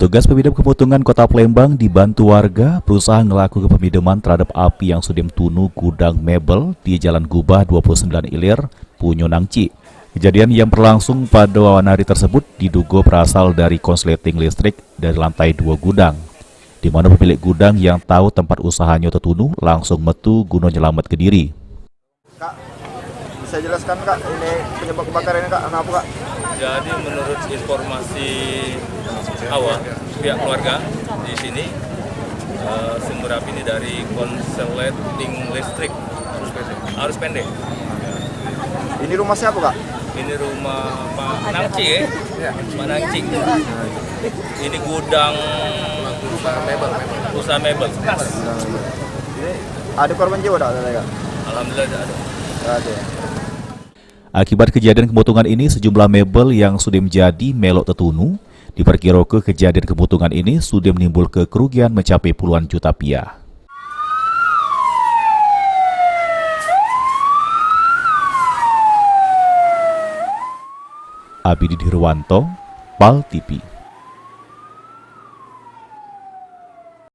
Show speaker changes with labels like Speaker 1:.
Speaker 1: Petugas pemadam kebakaran Kota Palembang dibantu warga berusaha melakukan pemadaman terhadap api yang sudah tunu gudang mebel di Jalan Gubah 29 Ilir, Punyo Nangci. Kejadian yang berlangsung pada hari tersebut diduga berasal dari konsleting listrik dari lantai 2 gudang, di mana pemilik gudang yang tahu tempat usahanya tertunu langsung metu guna nyelamat ke diri.
Speaker 2: Kak, bisa jelaskan Kak, ini penyebab kebakaran ini Kak, apa Kak?
Speaker 3: Jadi menurut informasi awal pihak keluarga di sini, sumber api ini dari konsleting listrik arus pendek.
Speaker 2: Ini rumah siapa Kak?
Speaker 3: Ini rumah Pak Nangci ya? Pak Nangci. Ini gudang usaha mebel.
Speaker 2: Ini ada korban jiwa Kak?
Speaker 3: Alhamdulillah tidak ada.
Speaker 2: Ada ya.
Speaker 1: Akibat kejadian kebotongan ini, sejumlah mebel yang sudah menjadi melok tertunu. Diperkirakan kejadian kebotongan ini sudah menimbulkan kerugian mencapai puluhan juta rupiah. Abidi Dirwanto, PAL TV.